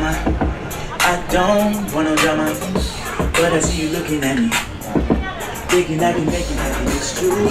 drama. I don't want no drama, but I see you looking at me, thinking I can make it happen. It's true.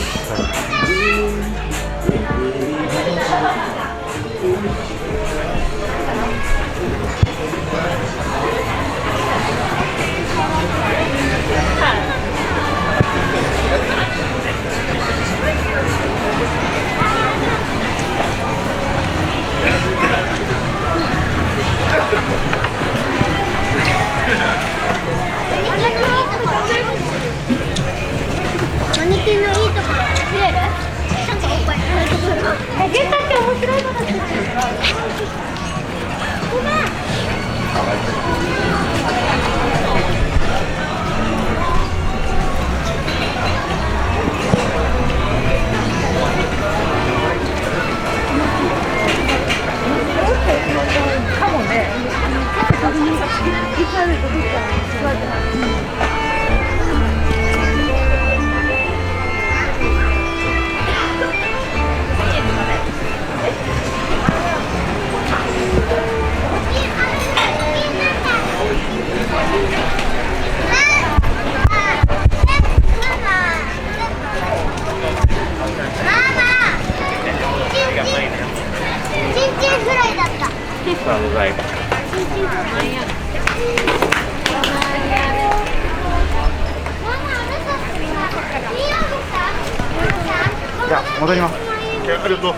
じゃあ戻ります。ありがとう。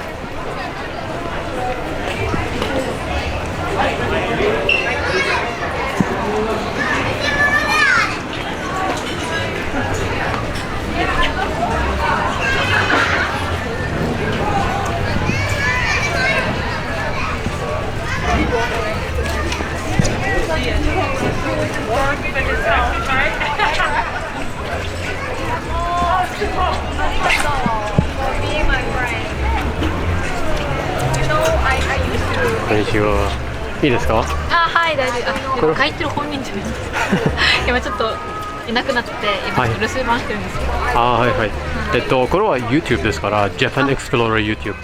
こんにちは。いいですか？はい、大丈夫。書いてる本人じゃないですか。今ちょっといなくなって、今留守番してるんですけど。はいはい。これは YouTube ですから、Japan Explorer YouTube。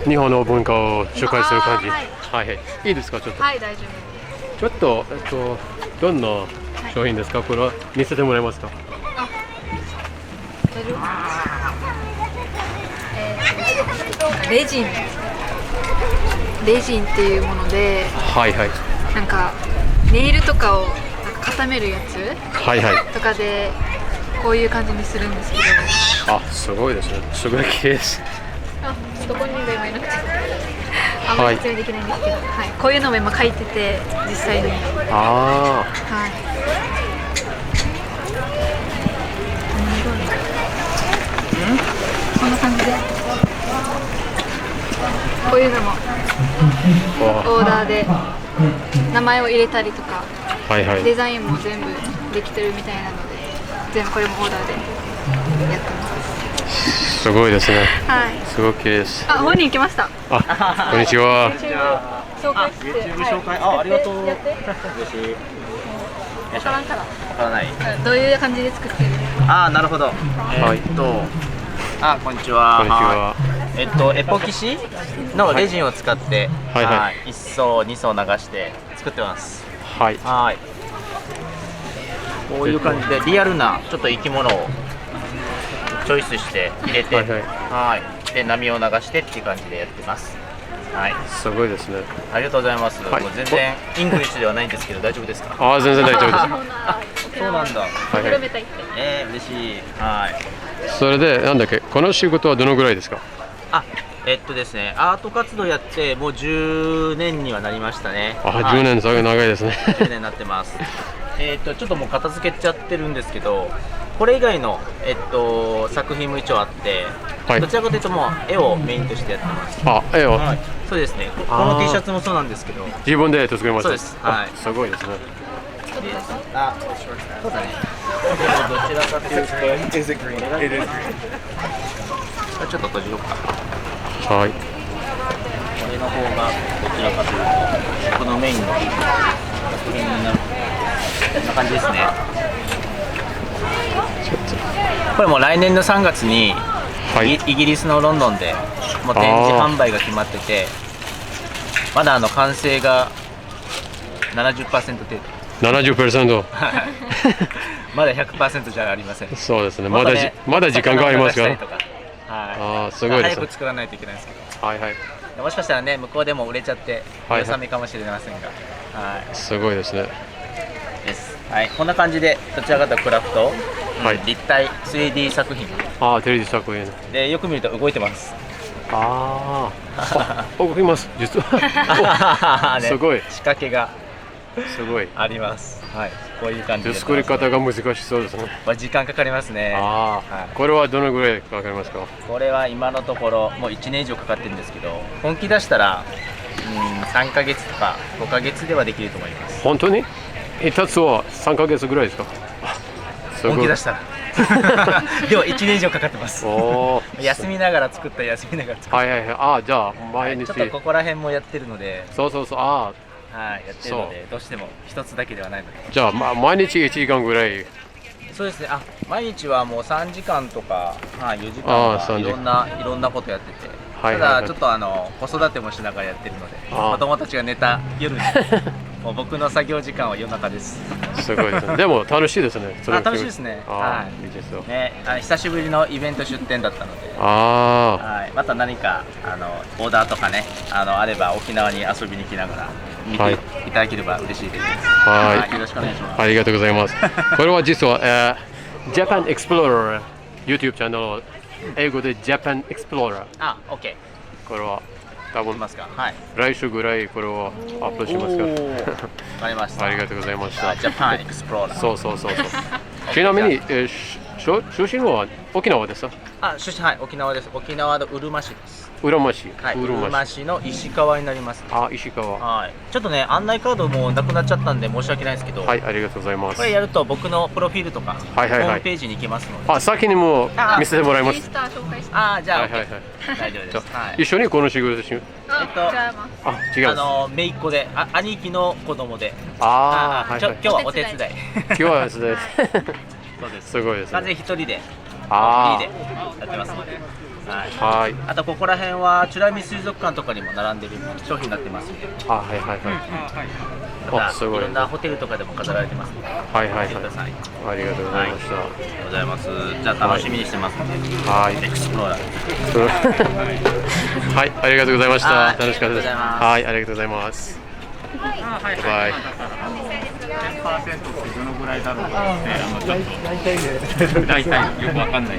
日本の文化を紹介する感じ。はいはい。いいですか？ちょっと。はい、大丈夫。ちょっとどんな商品ですか？これは見せてもらえますか？大丈夫。レジンっていうもので、はいはい。なんかネイルとかをなんか固めるやつ、はいはい。とかでこういう感じにするんですけど。あ、すごいですね。すごい綺麗です。ちょっと本人が今いなくてあんまり説明できないんですけど、はい、こういうのも今書いてて実際に。ああ。はい。こんな感じで。こういうのもオーダーで名前を入れたりとか、はいはい、デザインも全部できてるみたいなので、全部これもオーダーでやってます。すごいですね。はい。すごく綺麗です。あ、本人来ました。あ、こんにちは。紹介して。YouTube 紹介、ありがとう。やって。嬉しい。わからんから。わからない。どういう感じで作ってる？あ、なるほど。こんにちは。こんにちは。エポキシのレジンを使って、はいはい、1層2層流して作ってます。はい。はい。こういう感じでリアルなちょっと生き物をチョイスして入れて、で波を流してっていう感じでやってます。はい。すごいですね。ありがとうございます。もう全然イングリッシュではないんですけど大丈夫ですか？あ、全然大丈夫です。あ、そうなんだ。広めたいって。嬉しい。はい。それでなんだっけ、この仕事はどのぐらいですか？ですね、アート活動やってもう10年にはなりましたね。あ、10年、すごい長いですね。10年になってます。ちょっともう片付けちゃってるんですけど、これ以外の作品も一応あって、どちらかというともう絵をメインとしてやってます。あ、絵を。そうですね。この T シャツもそうなんですけど。自分で作りました。そうです。はい。すごいですね。あ、そうだね。どちらかというと、ちょっと閉じようか。はい。これの方がどちらかというとこのメインの作品になる。こんな感じですね。これも来年の3月に、イギリスのロンドンでもう展示販売が決まってて、まだ完成が70%程度。70%。まだ100%じゃありません。そうですね。まだねまだ時間がありますから。はい。ああ、すごいですね。早く作らないといけないですけど。はいはい。もしかしたらね、向こうでも売れちゃってはい良さめかもしれませんが。はい。すごいですね。です。はい。こんな感じでどちらかというとクラフト、はい立体 3D 作品ああ、テレビ作品。でよく見ると動いてます。ああ、動きます。実は。ねすごい。仕掛けがすごい。あります。はい。こういう感じで。作り方が難しそうですね。まあ時間かかりますね。ああ、はいこれはどのぐらいかかりますか？これは今のところもう1年以上かかってるんですけど、本気出したら3ヶ月とか5ヶ月ではできると思います。本当に？一つは3ヶ月ぐらいですか？すごい本気出したら。でも1年以上かかってます。おー休みながら作った休みながら作った。はいはいはい。ああ、じゃあ毎日。ちょっとここら辺もやってるので、そうそうそう。ああ、はい、やってるのでどうしても一つだけではないので。じゃあ、毎日1時間ぐらい。そうですね。あ、毎日はもう3時間とか、はい、4時間あー3とか時いろんなことやってて。はいはいはいただちょっと子育てもしながらやってるので、あー子供たちが寝た夜にもう僕の作業時間は夜中です。すごいですね。でも楽しいですね。それ楽しいですね。あはあ、いいですよ。ね、久しぶりのイベント出店だったので、あはい、また何かオーダーとかね、あれば沖縄に遊びに来ながら見てはいいただければ嬉しいです。はいよろしくお願いします。あ、ありがとうございます。これは実は、Japan Explorer YouTube チャンネル、英語で Japan Explorer。あ、OK。これは多分いますか。はい。来週ぐらいこれをアップしますかおーわかりました。ありがとうございました。ジャパンエクスプローラー。そうそうそうそう。ちなみに、出身は沖縄ですか？はい、沖縄です。沖縄のうるま市です。うるま市。はい、うるま市の石川になります。あ、石川。はい。ちょっとね、案内カードもなくなっちゃったんで申し訳ないですけど、はい、ありがとうございますこ。れやると僕のプロフィールとか、はいはいはいホームページに行けますので。あ、先にも見せてもらいます。インスタ紹介してじゃあ、はいはいはい OK 大丈夫です。はい。一緒にこの仕事し。違います。あ、違います。姪っ子で、兄貴の子供で、ああ、はいはい。今日はお手伝い。今日はですね。そうです。すごいですね完全一人で、あフリーでやってますので。はい。あ、はい。あとここら辺は美ら海水族館とかにも並んでる商品になってますので、あ、はいはいはい。まあ、すごい。たいろんなホテルとかでも飾られてますので、はいはいはい見てください。ありがとうございました。ありがとうございます。じゃあ楽しみにしてますので、はい。エクスプローラー。はい、ありがとうございました。はい楽しかったです。ありがとうございますはい、ありがとうございます。バイバイ。どのぐらいだろうってちょっと大体よくわかんない。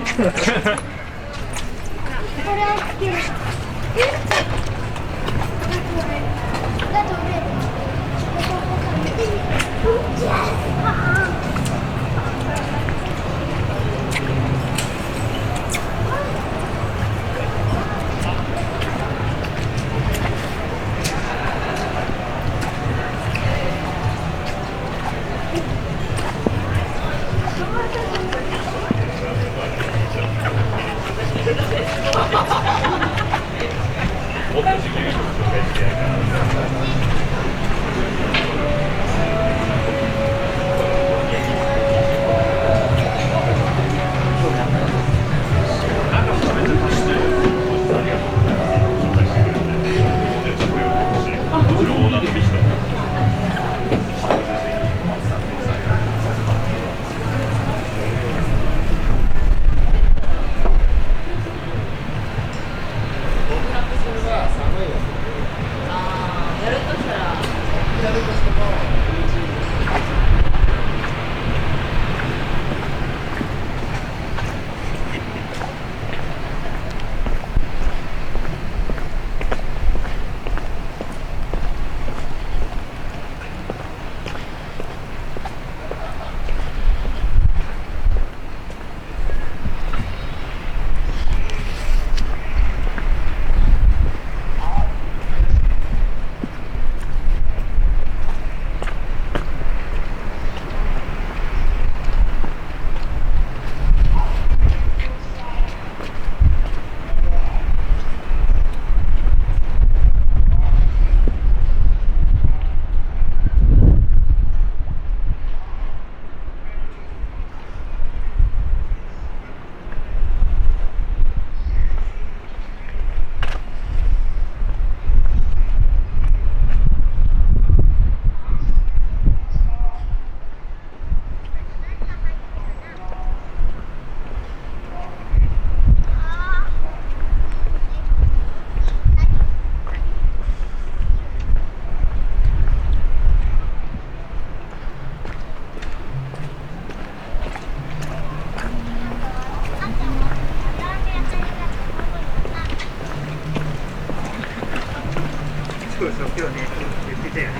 い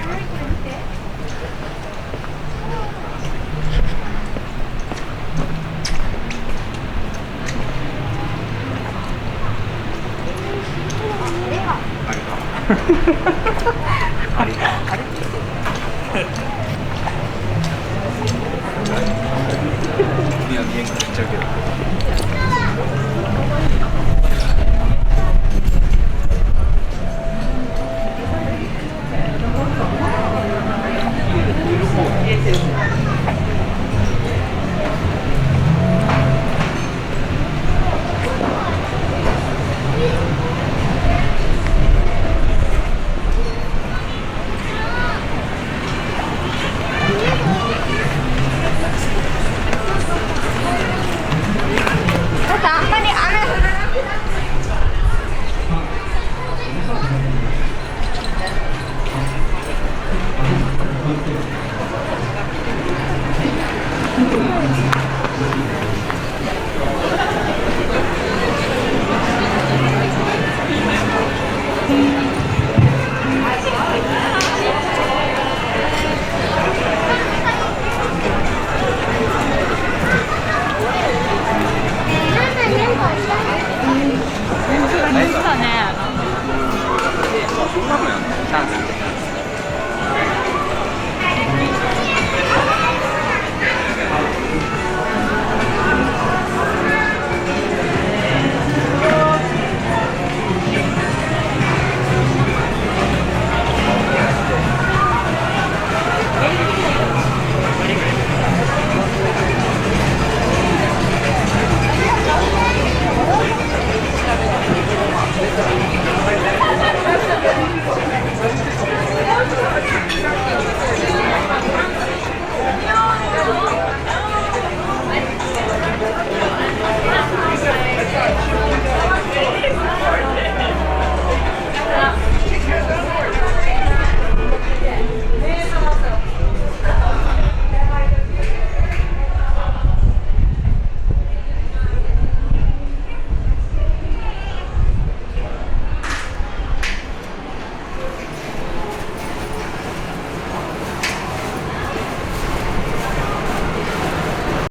や、見えんから言っちゃうけど。